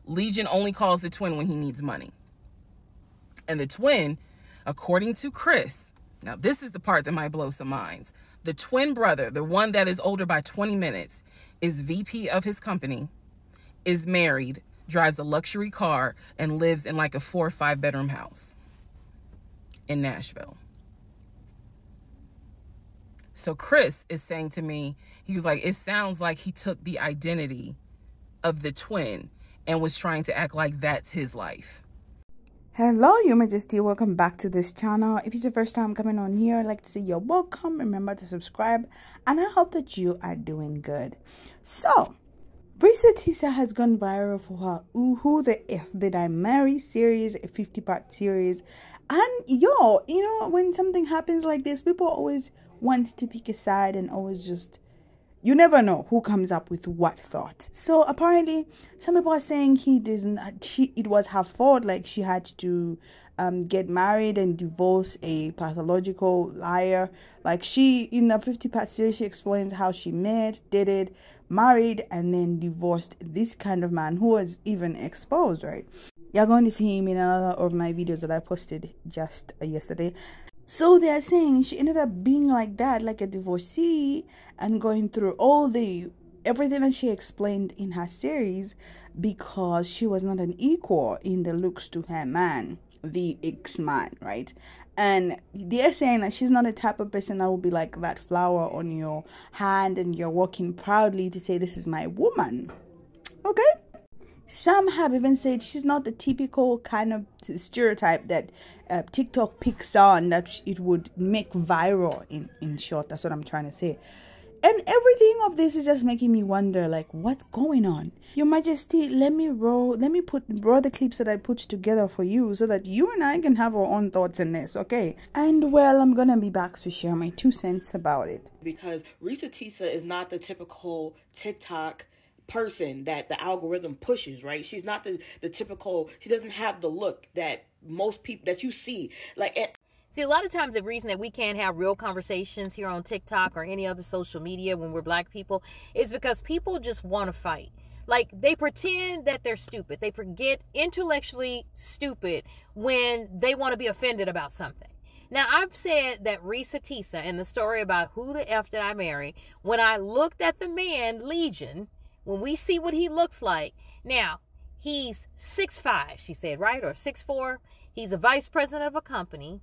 Legion only calls the twin when he needs money. And the twin, according to Chris, now this is the part that might blow some minds. The twin brother, the one that is older by 20 minutes, is VP of his company, is married, drives a luxury car, and lives in like a 4 or 5 bedroom house in Nashville. So Chris is saying to me, he was like, it sounds like he took the identity of the twin and was trying to act like that's his life. Hello, Your Majesty. Welcome back to this channel. If it's your first time coming on here, I'd like to say you're welcome. Remember to subscribe, and I hope that you are doing good. So, Reesa Teesa has gone viral for her Who the F Did I Marry series, a 50-part series. And you know, when something happens like this, people always want to pick a side and always just, you never know who comes up with what thought. So apparently some people are saying it was her fault, like she had to get married and divorce a pathological liar. Like she, in the 50-part series, she explains how she met, dated, married, and then divorced this kind of man who was even exposed, right? You're going to see him in another of my videos that I posted just yesterday. So they are saying she ended up being like that, like a divorcee, and going through everything that she explained in her series because she was not an equal in the looks to her man, the ex-man, right? And they're saying that she's not the type of person that will be like that flower on your hand and you're walking proudly to say, this is my woman. Okay? Some have even said she's not the typical kind of stereotype that TikTok picks on, that it would make viral in short. That's what I'm trying to say. And everything of this is just making me wonder, like, what's going on? Your Majesty, let me roll the clips that I put together for you so that you and I can have our own thoughts in this, okay? And well, I'm gonna be back to share my 2 cents about it. Because Reesa Teesa is not the typical TikTok person that the algorithm pushes, right? She's not the typical, she doesn't have the look that most people that you see. See, a lot of times the reason that we can't have real conversations here on TikTok or any other social media when we're black people is because people just want to fight. Like, they pretend that they're stupid. They get intellectually stupid when they want to be offended about something. Now, I've said that Reesa Teesa, in the story about Who the F Did I Marry, when I looked at the man, Legion, when we see what he looks like, now, he's 6'5", she said, right? Or 6'4". He's a vice president of a company.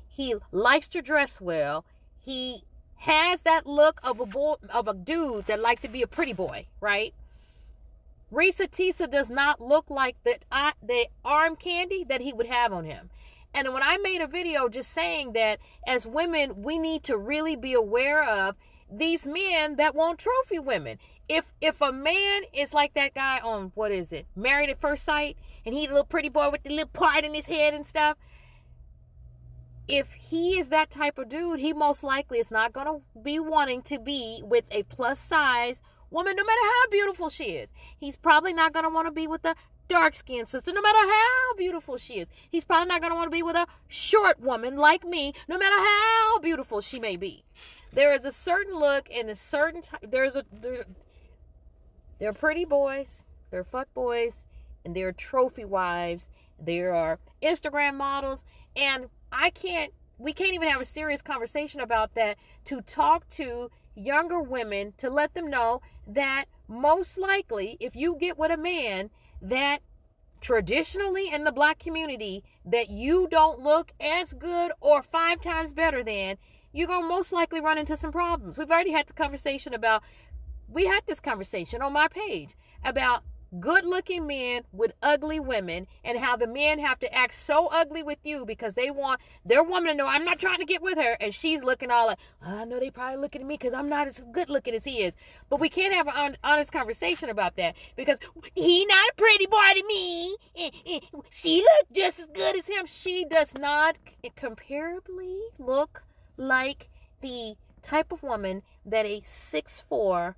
He likes to dress well. He has that look of a dude that liked to be a pretty boy, right? Reesa Teesa does not look like the arm candy that he would have on him. And when I made a video just saying that as women, we need to really be aware of these men that want trophy women. If a man is like that guy on, what is it, Married at First Sight, and he's a little pretty boy with the little part in his head and stuff, if he is that type of dude, he most likely is not going to be wanting to be with a plus size woman, no matter how beautiful she is. He's probably not going to want to be with a dark-skinned sister, no matter how beautiful she is. He's probably not going to want to be with a short woman like me, no matter how beautiful she may be. There is a certain look and a certain they're pretty boys, they're fuck boys, and they're trophy wives. There are Instagram models, and we can't even have a serious conversation about that, to talk to younger women to let them know that most likely if you get with a man that traditionally in the black community that you don't look as good or 5 times better than, you're going to most likely run into some problems. We had this conversation on my page about good-looking men with ugly women and how the men have to act so ugly with you because they want their woman to know, I'm not trying to get with her, and she's looking all like, oh, I know they probably looking at me because I'm not as good-looking as he is. But we can't have an honest conversation about that because he not a pretty boy to me. She look just as good as him. She does not comparably look like the type of woman that a 6'4"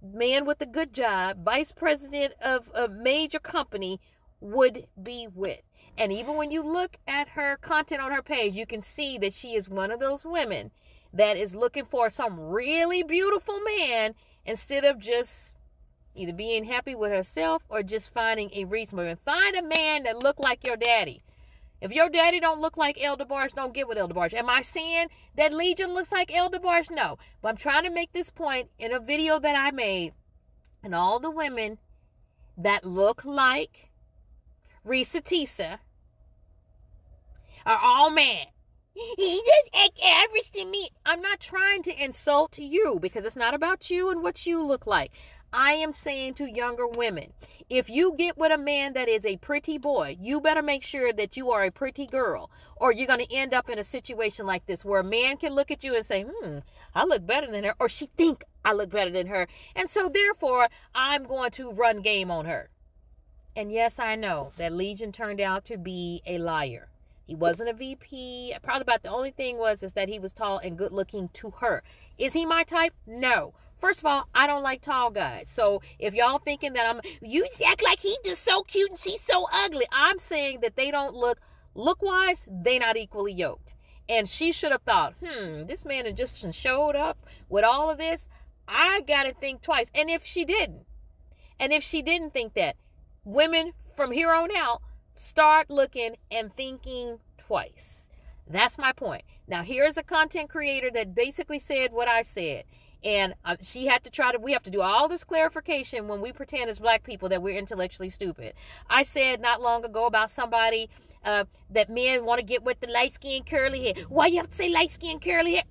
man with a good job, vice president of a major company, would be with. And even when you look at her content on her page, you can see that she is one of those women that is looking for some really beautiful man instead of just Either being happy with herself or just finding a reasonable. Find a man that look like your daddy. If your daddy don't look like El DeBarge, don't get with El DeBarge. Am I saying that Legion looks like El DeBarge? No. But I'm trying to make this point in a video that I made. And all the women that look like Reesa Teesa are all mad. He just act average to me. I'm not trying to insult you because it's not about you and what you look like. I am saying to younger women, if you get with a man that is a pretty boy, you better make sure that you are a pretty girl, or you're going to end up in a situation like this where a man can look at you and say, I look better than her, or she think I look better than her, and so therefore I'm going to run game on her. And yes, I know that Legion turned out to be a liar. He wasn't a VP. Probably about the only thing is that he was tall and good looking to her. Is he my type? No. First of all, I don't like tall guys. So if y'all thinking that you act like he just so cute and she's so ugly. I'm saying that they don't look-wise, they not equally yoked. And she should have thought, this man had just showed up with all of this. I got to think twice. And if she didn't think that, women from here on out, start looking and thinking twice. That's my point. Now, here's a content creator that basically said what I said. And she had to we have to do all this clarification when we pretend as black people that we're intellectually stupid. I said not long ago about somebody that men want to get with the light skin curly hair. Why you have to say light skin curly hair?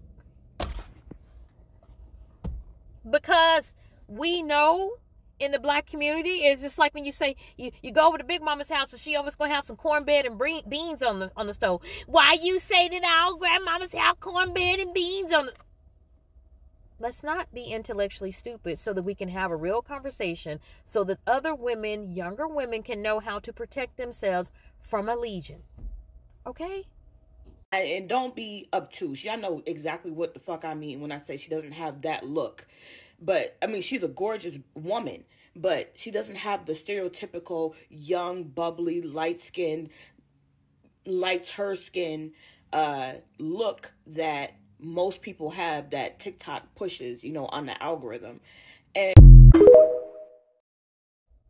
Because we know in the black community, it's just like when you say you go over to Big Mama's house and she always gonna have some cornbread and beans on the stove. Why you say that our grandmamas have cornbread and beans on the... Let's not be intellectually stupid so that we can have a real conversation so that other women, younger women, can know how to protect themselves from a Legion. Okay? And don't be obtuse. Y'all know exactly what the fuck I mean when I say she doesn't have that look. But, I mean, she's a gorgeous woman, but she doesn't have the stereotypical young, bubbly, light-skinned, lights her skin look that most people have, that TikTok pushes, on the algorithm. And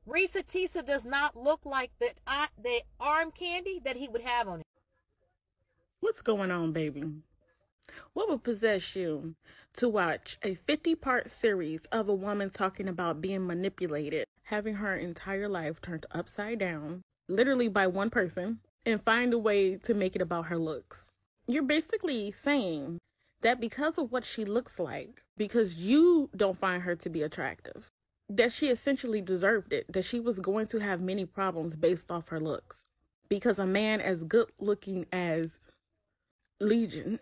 Reesa Teesa does not look like the arm candy that he would have on him. What's going on, baby? What would possess you to watch a 50-part series of a woman talking about being manipulated, having her entire life turned upside down, literally by one person, and find a way to make it about her looks? You're basically saying that because of what she looks like, because you don't find her to be attractive, that she essentially deserved it, that she was going to have many problems based off her looks. Because a man as good looking as Legion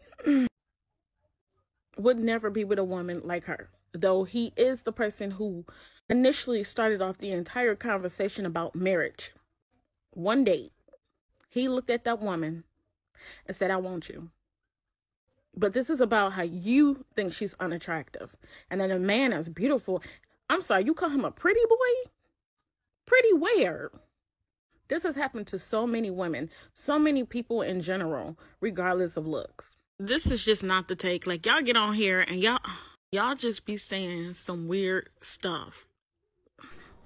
would never be with a woman like her, though he is the person who initially started off the entire conversation about marriage. One day, he looked at that woman and said, I want you. But this is about how you think she's unattractive. And then a man that's beautiful, I'm sorry, you call him a pretty boy? Pretty where? This has happened to so many women, so many people in general, regardless of looks. This is just not the take. Like, y'all get on here and y'all just be saying some weird stuff.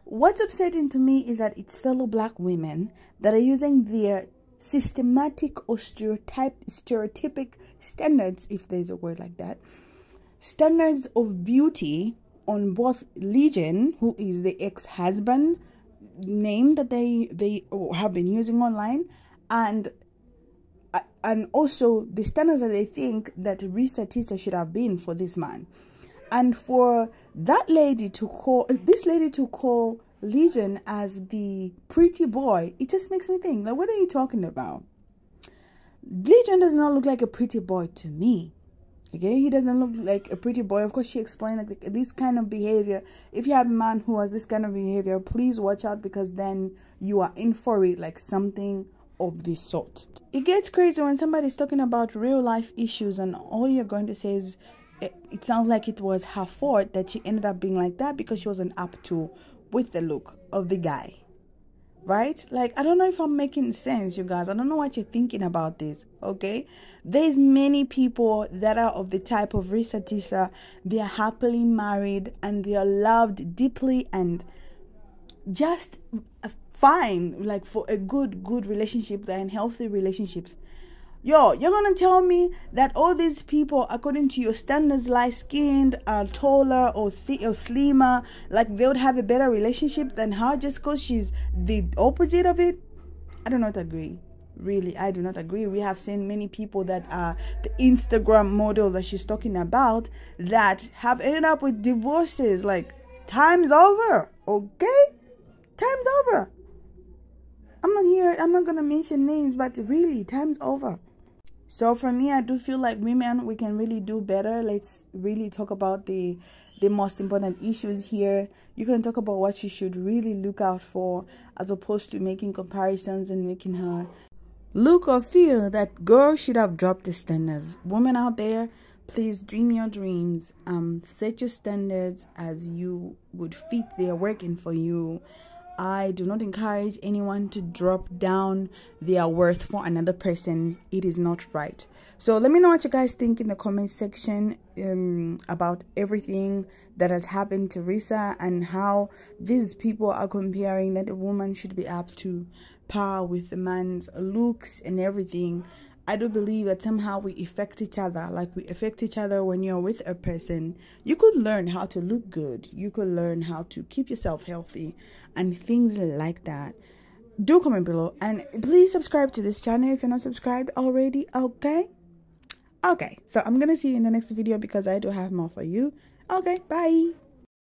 What's upsetting to me is that it's fellow black women that are using their systematic or stereotypic standards, if there's a word like that, standards of beauty on both Legion, who is the ex-husband name that they have been using online, and also the standards that they think that Reesa Teesa should have been for this man. And for that lady to call Legion as the pretty boy, it just makes me think, like, what are you talking about? Legion does not look like a pretty boy to me. Okay, he doesn't look like a pretty boy. Of course, she explained like this kind of behavior. If you have a man who has this kind of behavior, please watch out, because then you are in for it, like something of this sort. It gets crazy when somebody's talking about real life issues and all you're going to say is, it sounds like it was her fault that she ended up being like that because she wasn't up to with the look of the guy. right? Like, I don't know if I'm making sense, you guys. I don't know what you're thinking about this, okay? There's many people that are of the type of Reesa Teesa. They are happily married and they are loved deeply and just fine, like for a good relationship and healthy relationships. Yo, you're gonna tell me that all these people, according to your standards, light-skinned, taller or slimmer, like they would have a better relationship than her just because she's the opposite of it? I do not agree. Really, I do not agree. We have seen many people that are the Instagram models that she's talking about that have ended up with divorces. Like, time's over, okay? Time's over. I'm not gonna mention names, but really, time's over. So for me, I do feel like women, we can really do better. Let's really talk about the most important issues here. You can talk about what you should really look out for, as opposed to making comparisons and making her look or feel that girl should have dropped the standards. Women out there, please dream your dreams. Set your standards as you would fit. They are working for you. I do not encourage anyone to drop down their worth for another person. It is not right. So let me know what you guys think in the comment section about everything that has happened to Reesa and how these people are comparing that a woman should be up to par with the man's looks and everything. I do believe that somehow we affect each other. Like, we affect each other when you're with a person. You could learn how to look good. You could learn how to keep yourself healthy and things like that. Do comment below and please subscribe to this channel if you're not subscribed already, okay? Okay, so I'm gonna see you in the next video because I do have more for you. Okay, bye.